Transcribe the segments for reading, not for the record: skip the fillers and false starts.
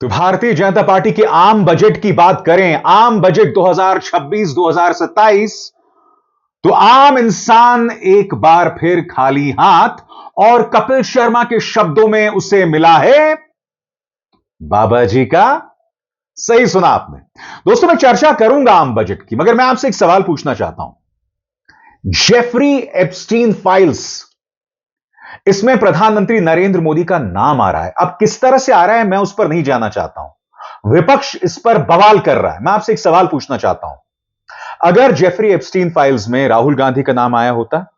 तो भारतीय जनता पार्टी के आम बजट की बात करें, आम बजट 2026-2027, तो आम इंसान एक बार फिर खाली हाथ, और कपिल शर्मा के शब्दों में उसे मिला है बाबा जी का। सही सुना आपने दोस्तों। मैं चर्चा करूंगा आम बजट की, मगर मैं आपसे एक सवाल पूछना चाहता हूं। जेफरी एप्स्टीन फाइल्स, इसमें प्रधानमंत्री नरेंद्र मोदी का नाम आ रहा है। अब किस तरह से आ रहा है मैं उस पर नहीं जाना चाहता हूं। विपक्ष इस पर बवाल कर रहा है। मैं आपसे एक सवाल पूछना चाहता हूं, अगर जेफरी एप्स्टीन फाइल्स में राहुल गांधी का नाम आया होता,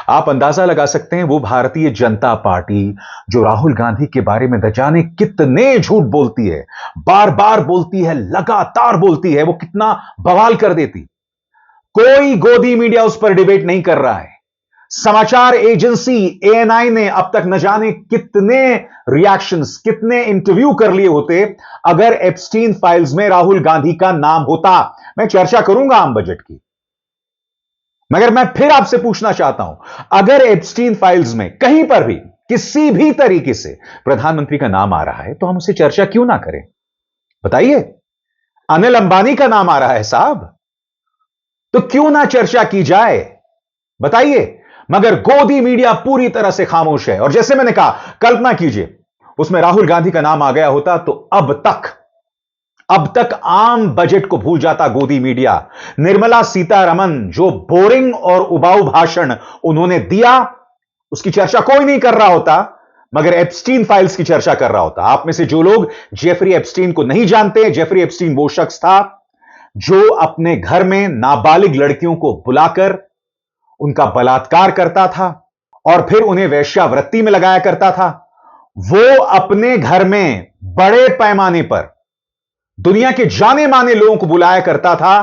आप अंदाजा लगा सकते हैं वो भारतीय जनता पार्टी जो राहुल गांधी के बारे में न जाने कितने झूठ बोलती है, बार बार बोलती है, लगातार बोलती है, वो कितना बवाल कर देती। कोई गोदी मीडिया उस पर डिबेट नहीं कर रहा है। समाचार एजेंसी एएनआई ने अब तक न जाने कितने रिएक्शंस, कितने इंटरव्यू कर लिए होते अगर एप्स्टीन फाइल्स में राहुल गांधी का नाम होता। मैं चर्चा करूंगा आम बजट की, मगर मैं फिर आपसे पूछना चाहता हूं, अगर एप्स्टीन फाइल्स में कहीं पर भी किसी भी तरीके से प्रधानमंत्री का नाम आ रहा है तो हम उसे चर्चा क्यों ना करें? बताइए। अनिल अंबानी का नाम आ रहा है साहब, तो क्यों ना चर्चा की जाए? बताइए। मगर गोदी मीडिया पूरी तरह से खामोश है। और जैसे मैंने कहा, कल्पना कीजिए उसमें राहुल गांधी का नाम आ गया होता तो अब तक आम बजट को भूल जाता गोदी मीडिया। निर्मला सीतारमण जो बोरिंग और उबाऊ भाषण उन्होंने दिया, उसकी चर्चा कोई नहीं कर रहा होता, मगर एप्स्टीन फाइल्स की चर्चा कर रहा होता। आप में से जो लोग जेफरी एप्स्टीन को नहीं जानते, जेफरी एप्स्टीन वो शख्स था जो अपने घर में नाबालिग लड़कियों को बुलाकर उनका बलात्कार करता था और फिर उन्हें वेश्यावृत्ति में लगाया करता था। वो अपने घर में बड़े पैमाने पर दुनिया के जाने माने लोगों को बुलाया करता था।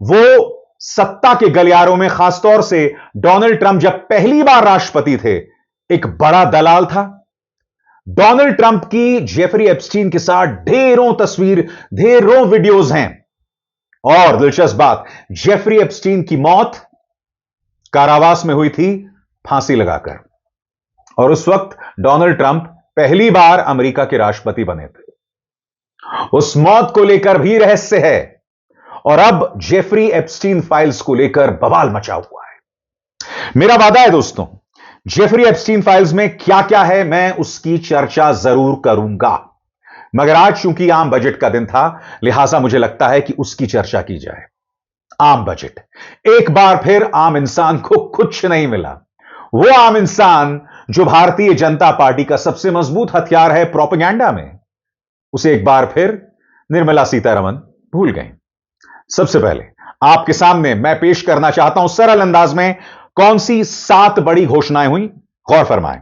वो सत्ता के गलियारों में, खासतौर से डोनाल्ड ट्रंप जब पहली बार राष्ट्रपति थे, एक बड़ा दलाल था। डोनाल्ड ट्रंप की जेफरी एप्स्टीन के साथ ढेरों तस्वीर, ढेरों वीडियोज हैं। और दिलचस्प बात, जेफरी एप्स्टीन की मौत कारावास में हुई थी, फांसी लगाकर। और उस वक्त डोनाल्ड ट्रंप पहली बार अमेरिका के राष्ट्रपति बने थे। उस मौत को लेकर भी रहस्य है। और अब जेफरी एप्स्टीन फाइल्स को लेकर बवाल मचा हुआ है। मेरा वादा है दोस्तों, जेफरी एप्स्टीन फाइल्स में क्या क्या है मैं उसकी चर्चा जरूर करूंगा, मगर आज चूंकि आम बजट का दिन था, लिहाजा मुझे लगता है कि उसकी चर्चा की जाए। आम बजट, एक बार फिर आम इंसान को कुछ नहीं मिला। वो आम इंसान जो भारतीय जनता पार्टी का सबसे मजबूत हथियार है प्रोपेगेंडा में, उसे एक बार फिर निर्मला सीतारमण भूल गए। सबसे पहले आपके सामने मैं पेश करना चाहता हूं सरल अंदाज में कौन सी 7 बड़ी घोषणाएं हुई, गौर फरमाएं।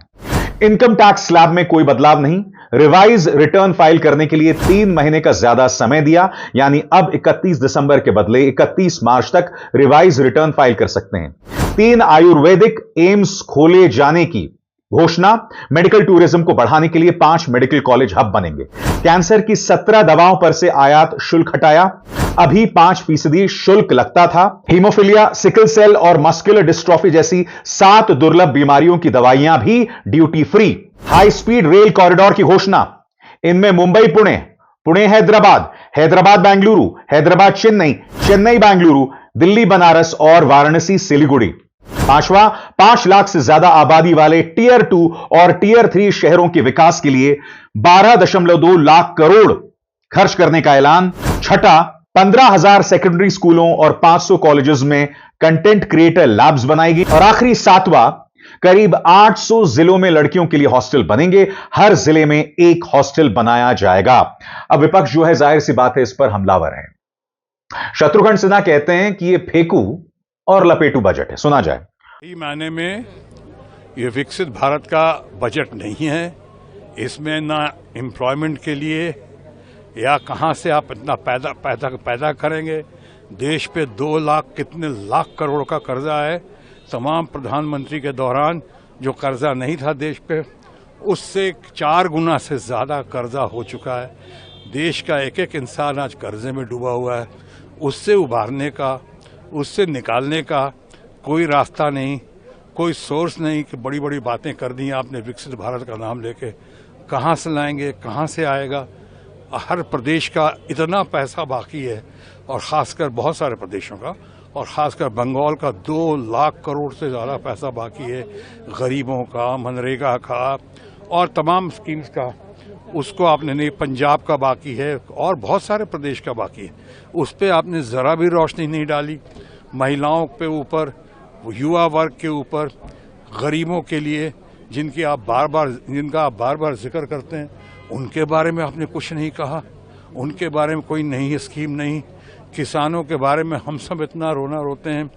इनकम टैक्स स्लैब में कोई बदलाव नहीं। रिवाइज रिटर्न फाइल करने के लिए 3 महीने का ज्यादा समय दिया, यानी अब 31 दिसंबर के बदले 31 मार्च तक रिवाइज रिटर्न फाइल कर सकते हैं। 3 आयुर्वेदिक एम्स खोले जाने की घोषणा। मेडिकल टूरिज्म को बढ़ाने के लिए 5 मेडिकल कॉलेज हब बनेंगे। कैंसर की 17 दवाओं पर से आयात शुल्क हटाया, अभी 5% शुल्क लगता था। हीमोफीलिया, सिकल सेल और मस्कुलर डिस्ट्रॉफी जैसी 7 दुर्लभ बीमारियों की दवाइयां भी duty free. High speed rail corridor की घोषणा, इनमें मुंबई पुणे, पुणे हैदराबाद, हैदराबाद बेंगलुरु, हैदराबाद चेन्नई, चेन्नई बेंगलुरु, दिल्ली बनारस और वाराणसी सिलीगुड़ी। 5वां, 5 लाख से ज्यादा आबादी वाले टियर 2 और टियर 3 शहरों के विकास के लिए 12.2 लाख करोड़ खर्च करने का ऐलान। छठा, 15,000 सेकेंडरी स्कूलों और 500 कॉलेजेस में कंटेंट क्रिएटर लैब्स बनाएगी। और आखिरी 7वां, करीब 800 जिलों में लड़कियों के लिए हॉस्टल बनेंगे। हर जिले में एक हॉस्टल बनाया जाएगा। अब विपक्ष जो है, जाहिर सी बात है, इस पर हमलावर है। शत्रुघ्न सिन्हा कहते हैं कि यह फेंकू और लपेटू बजट है। सुना जाए। सही मायने में ये विकसित भारत का बजट नहीं है। इसमें ना एम्प्लॉयमेंट के लिए या कहां से आप इतना पैदा करेंगे। देश पे 2 लाख कितने लाख करोड़ का कर्जा है। तमाम प्रधानमंत्री के दौरान जो कर्जा नहीं था देश पे, उससे 4 गुना से ज्यादा कर्जा हो चुका है। देश का एक एक इंसान आज कर्जे में डूबा हुआ है। उससे उबारने का, उससे निकालने का कोई रास्ता नहीं, कोई सोर्स नहीं। कि बड़ी बड़ी बातें कर दी आपने विकसित भारत का नाम लेके, कहाँ से लाएंगे, कहाँ से आएगा। हर प्रदेश का इतना पैसा बाकी है, और ख़ासकर बहुत सारे प्रदेशों का, और ख़ासकर बंगाल का 2 लाख करोड़ से ज़्यादा पैसा बाकी है गरीबों का, मनरेगा का और तमाम स्कीम्स का। उसको आपने नहीं, पंजाब का बाकी है और बहुत सारे प्रदेश का बाकी है। उस पर आपने ज़रा भी रोशनी नहीं डाली। महिलाओं पे ऊपर, युवा वर्ग के ऊपर, गरीबों के लिए जिनका आप बार बार जिक्र करते हैं, उनके बारे में आपने कुछ नहीं कहा। उनके बारे में कोई नई स्कीम नहीं। किसानों के बारे में हम सब इतना रोना रोते हैं,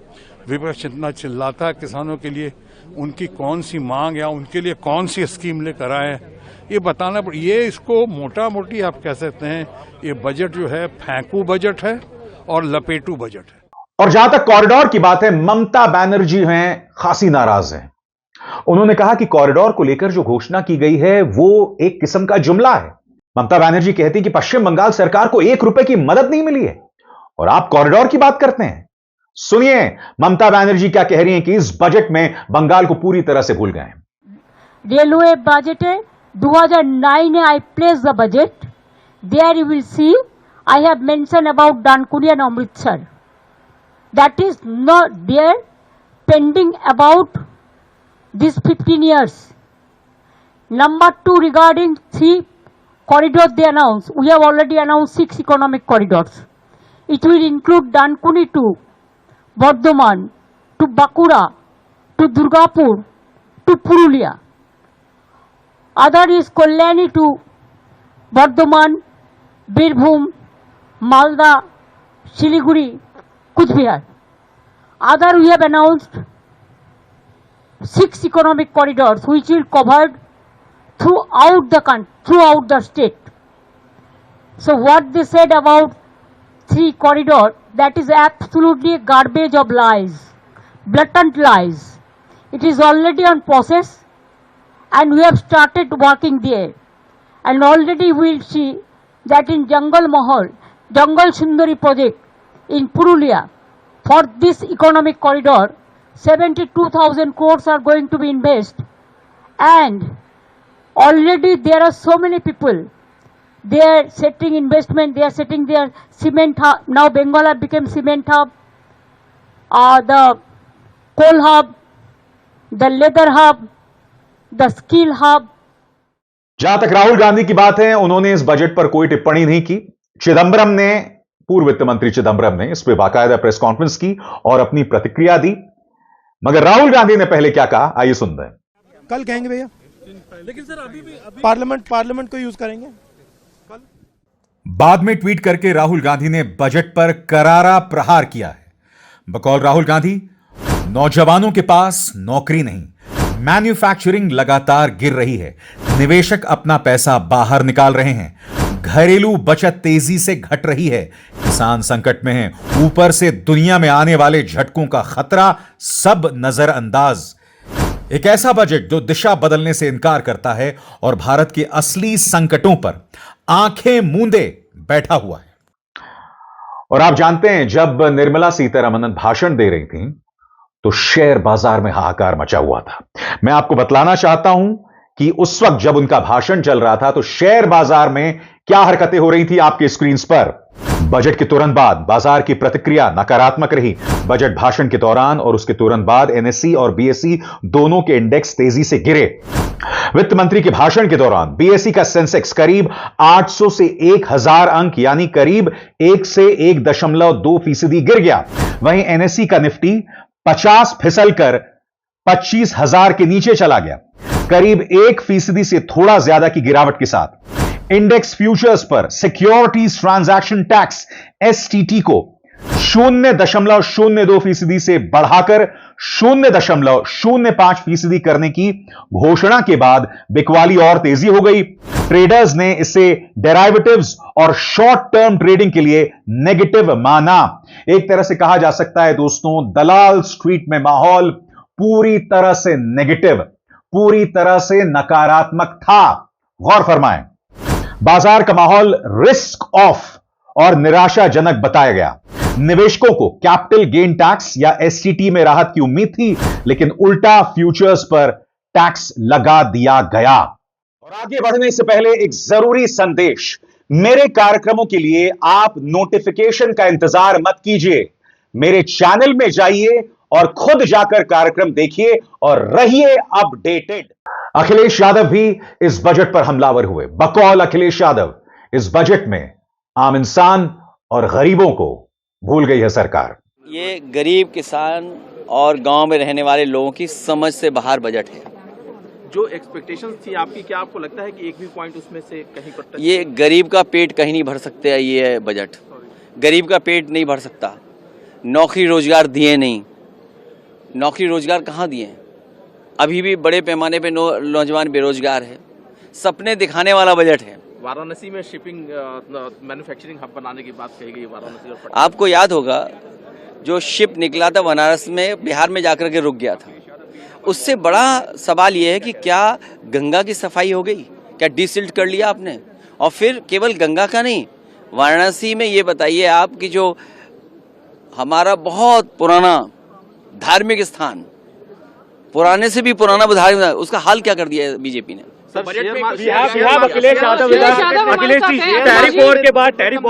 विपक्ष इतना चिल्लाता है किसानों के लिए, उनकी कौन सी मांग या उनके लिए कौन सी स्कीम लेकर आए, ये बताना। ये इसको मोटा मोटी आप कह सकते हैं, ये बजट जो है फेंकू बजट है और लपेटू बजट है। और जहां तक कॉरिडोर की बात है, ममता बनर्जी हैं खासी नाराज हैं। उन्होंने कहा कि कॉरिडोर को लेकर जो घोषणा की गई है वो एक किस्म का जुमला है। ममता बनर्जी कहती कि पश्चिम बंगाल सरकार को 1 रुपए की मदद नहीं मिली है और आप कॉरिडोर की बात करते हैं। सुनिए ममता बनर्जी क्या कह रही हैं कि इस बजट में बंगाल को पूरी तरह से भूल गए हैं। रेलवे बजट है 2009 I placed the budget. There you will see I have mentioned about Dankuni and Amritsar. That is not there, pending about these 15 years. Number 2, regarding 3 corridors they announced. We have already announced 6 economic corridors. It will include Dankuni to Bardhaman, to Bakura, to Durgapur, to Purulia. Other is Kalyani to Bardhaman, Birbhum, Malda, Siliguri, Kuchbihar. Other we have announced 6 economic corridors which will cover throughout the country, throughout the state. So what they said about 3 corridors, that is absolutely garbage of lies, blatant lies. It is already on process and we have started working there. And already we will see that in Jangal Mahal, Jangal Sundari project in Purulia, for this economic corridor, 72,000 crores are going to be invested. And already there are so many people, they are setting investment, they are setting their cement hub. Now Bengal have become cement hub, the coal hub, the leather hub, the skill hub. जहां तक राहुल गांधी की बात है, उन्होंने इस budget पर कोई टिप्पणी नहीं की। चिदंबरम ने, पूर्व वित्त मंत्री चिदंबरम ने इस पर बाकायदा प्रेस कॉन्फ्रेंस की और अपनी प्रतिक्रिया दी। मगर राहुल गांधी ने पहले क्या कहा, आइए सुनते हैं। कल कहेंगे भैया, लेकिन सर अभी पार्लियामेंट को यूज करेंगे कल। बाद में ट्वीट करके राहुल गांधी ने बजट पर करारा प्रहार किया है। बकौल राहुल गांधी, नौजवानों के पास नौकरी नहीं, मैन्युफैक्चरिंग लगातार गिर रही है, निवेशक अपना पैसा बाहर निकाल रहे हैं, घरेलू बचत तेजी से घट रही है, किसान संकट में है, ऊपर से दुनिया में आने वाले झटकों का खतरा सब नजरअंदाज। एक ऐसा बजट जो दिशा बदलने से इनकार करता है और भारत के असली संकटों पर आंखें मूंदे बैठा हुआ है। और आप जानते हैं, जब निर्मला सीतारमण भाषण दे रही थी तो शेयर बाजार में हाहाकार मचा हुआ था। मैं आपको बतलाना चाहता हूं कि उस वक्त जब उनका भाषण चल रहा था तो शेयर बाजार में क्या हरकतें हो रही थी आपके स्क्रीन पर। बजट के तुरंत बाद बाजार की प्रतिक्रिया नकारात्मक रही। बजट भाषण के दौरान और उसके तुरंत बाद एनएसई और बीएसई दोनों के इंडेक्स तेजी से गिरे। वित्त मंत्री के भाषण के दौरान बीएसई का सेंसेक्स करीब 800 से 1000 अंक यानी करीब 1 से 1.2% गिर गया। वहीं एनएसई का निफ्टी 50 फिसलकर 25,000 के नीचे चला गया, करीब 1% से थोड़ा ज्यादा की गिरावट के साथ। इंडेक्स फ्यूचर्स पर सिक्योरिटीज ट्रांजैक्शन टैक्स एसटीटी को 0.02% से बढ़ाकर 0.05% करने की घोषणा के बाद बिकवाली और तेजी हो गई। ट्रेडर्स ने इसे डेरिवेटिव्स और शॉर्ट टर्म ट्रेडिंग के लिए नेगेटिव माना। एक तरह से कहा जा सकता है दोस्तों, दलाल स्ट्रीट में माहौल पूरी तरह से नेगेटिव, पूरी तरह से नकारात्मक था। गौर फरमाएं, बाजार का माहौल रिस्क ऑफ और निराशाजनक बताया गया। निवेशकों को कैपिटल गेन टैक्स या एसटीटी में राहत की उम्मीद थी, लेकिन उल्टा फ्यूचर्स पर टैक्स लगा दिया गया। और आगे बढ़ने से पहले एक जरूरी संदेश, मेरे कार्यक्रमों के लिए आप नोटिफिकेशन का इंतजार मत कीजिए, मेरे चैनल में जाइए और खुद जाकर कार्यक्रम देखिए और रहिए अपडेटेड। अखिलेश यादव भी इस बजट पर हमलावर हुए। बकौल अखिलेश यादव, इस बजट में आम इंसान और गरीबों को भूल गई है सरकार। ये गरीब किसान और गांव में रहने वाले लोगों की समझ से बाहर बजट है। जो एक्सपेक्टेशंस थी आपकी, क्या आपको लगता है कि एक भी पॉइंट उसमें से कहीं पर टच? ये गरीब का पेट कहीं नहीं भर सकते है। ये बजट गरीब का पेट नहीं भर सकता। नौकरी रोजगार दिए नहीं, नौकरी रोजगार कहाँ दिए? अभी भी बड़े पैमाने पे नौजवान बेरोजगार है। सपने दिखाने वाला बजट है। वाराणसी में शिपिंग मैन्युफैक्चरिंग हब बनाने की बात कही गई, वाराणसी और आपको याद होगा जो शिप निकला था बनारस में, बिहार में जाकर के रुक गया था। उससे बड़ा सवाल यह है कि क्या गंगा की सफाई हो गई? क्या डिसिल्ट कर लिया आपने? और फिर केवल गंगा का नहीं, वाराणसी में ये बताइए आप कि जो हमारा बहुत पुराना धार्मिक स्थान, पुराने से भी पुराना धार्मिक, उसका हाल क्या कर दिया है बीजेपी ने? बजट में अखिलेश यादव अखिलेश जी, टैरिफ वॉर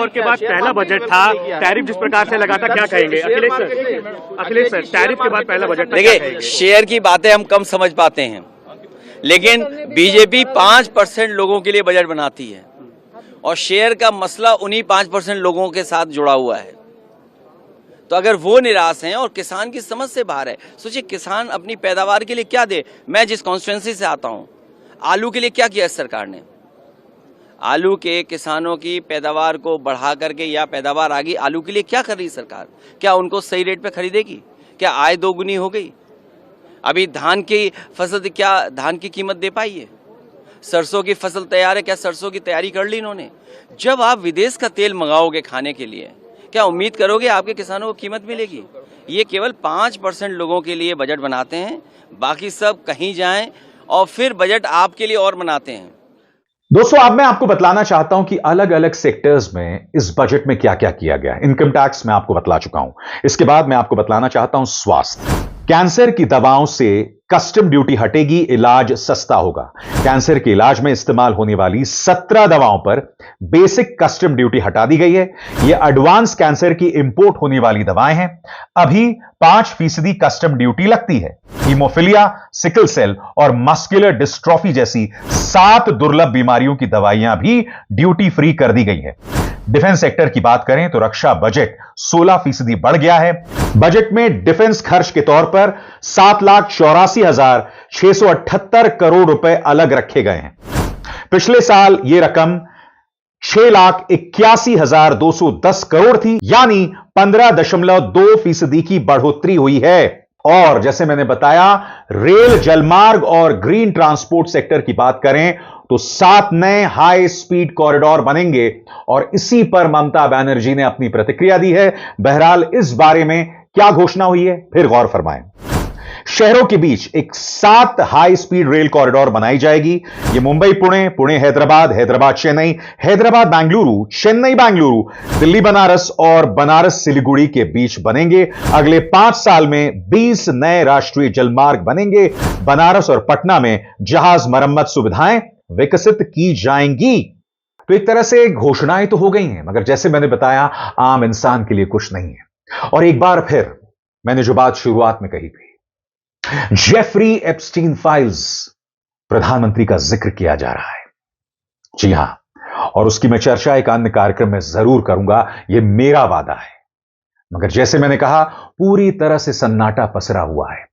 के बाद पहला बजट था। टैरिफ जिस प्रकार से लगा था, क्या कहेंगे अखिलेश सर टैरिफ के बाद पहला बजट? देखिए, शेयर की बातें हम कम समझ पाते हैं, लेकिन बीजेपी 5% लोगों के लिए बजट बनाती है और शेयर का मसला उन्हीं 5% लोगों के साथ जुड़ा हुआ है। तो अगर वो निराश हैं और किसान की समझ से बाहर है, सोचिए किसान अपनी पैदावार के लिए क्या दे। मैं जिस कॉन्स्टिट्यूंसी से आता हूं, आलू के लिए क्या किया सरकार ने? आलू के किसानों की पैदावार को बढ़ा करके, या पैदावार आ गई, आलू के लिए क्या कर रही सरकार? क्या उनको सही रेट पे खरीदेगी? क्या आय दोगुनी हो गई? अभी धान की फसल, क्या धान की कीमत दे पाई है? सरसों की फसल तैयार है, क्या सरसों की तैयारी कर ली इन्होंने? जब आप विदेश का तेल मंगाओगे खाने के लिए, क्या उम्मीद करोगे आपके किसानों को कीमत मिलेगी? ये केवल 5% लोगों के लिए बजट बनाते हैं, बाकी सब कहीं जाएं और फिर बजट आपके लिए और बनाते हैं। दोस्तों, अब मैं आपको बतलाना चाहता हूं कि अलग अलग सेक्टर्स में इस बजट में क्या क्या किया गया। इनकम टैक्स मैं आपको बतला चुका हूं। इसके बाद मैं आपको बतलाना चाहता हूं स्वास्थ्य। कैंसर की दवाओं से कस्टम ड्यूटी हटेगी, इलाज सस्ता होगा। कैंसर के इलाज में इस्तेमाल होने वाली 17 दवाओं पर बेसिक कस्टम ड्यूटी हटा दी गई है। यह एडवांस कैंसर की इंपोर्ट होने वाली दवाएं हैं। अभी 5% कस्टम ड्यूटी लगती है। हीमोफिलिया, सिकल सेल और मस्कुलर डिस्ट्रॉफी जैसी 7 दुर्लभ बीमारियों की दवाइयां भी ड्यूटी फ्री कर दी गई है। डिफेंस सेक्टर की बात करें तो रक्षा बजट 16% बढ़ गया है। बजट में डिफेंस खर्च के तौर पर 7,84,678 करोड़ रुपए अलग रखे गए हैं। पिछले साल यह रकम 6,81,210 करोड़ थी, यानी 15.2% की बढ़ोतरी हुई है। और जैसे मैंने बताया, रेल, जलमार्ग और ग्रीन ट्रांसपोर्ट सेक्टर की बात करें तो 7 नए हाई स्पीड कॉरिडोर बनेंगे और इसी पर ममता बनर्जी ने अपनी प्रतिक्रिया दी है। बहरहाल इस बारे में क्या घोषणा हुई है, फिर गौर फरमाएं। शहरों के बीच एक 7 हाई स्पीड रेल कॉरिडोर बनाई जाएगी। यह मुंबई पुणे, पुणे हैदराबाद, हैदराबाद चेन्नई, हैदराबाद बेंगलुरु, चेन्नई बेंगलुरु, दिल्ली बनारस और बनारस सिलीगुड़ी के बीच बनेंगे। अगले 5 साल में 20 नए राष्ट्रीय जलमार्ग बनेंगे। बनारस और पटना में जहाज मरम्मत सुविधाएं विकसित की जाएंगी। तो एक तरह से घोषणाएं तो हो गई हैं, मगर जैसे मैंने बताया, आम इंसान के लिए कुछ नहीं है। और एक बार फिर मैंने जो बात शुरुआत में कही थी, जेफरी एप्स्टीन फाइल्स, प्रधानमंत्री का जिक्र किया जा रहा है। जी हां, और उसकी मैं चर्चा एक अन्य कार्यक्रम में जरूर करूंगा, यह मेरा वादा है। मगर जैसे मैंने कहा, पूरी तरह से सन्नाटा पसरा हुआ है।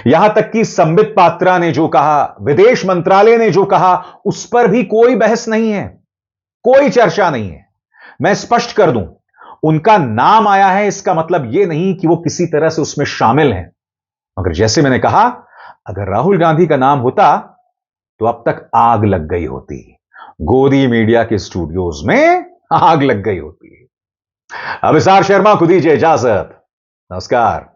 यहां तक कि संबित पात्रा ने जो कहा, विदेश मंत्रालय ने जो कहा, उस पर भी कोई बहस नहीं है, कोई चर्चा नहीं है। मैं स्पष्ट कर दूं, उनका नाम आया है, इसका मतलब यह नहीं कि वो किसी तरह से उसमें शामिल हैं। मगर जैसे मैंने कहा, अगर राहुल गांधी का नाम होता तो अब तक आग लग गई होती, गोदी मीडिया के स्टूडियोज में आग लग गई होती। अभिसार शर्मा को दीजिए इजाजत। नमस्कार।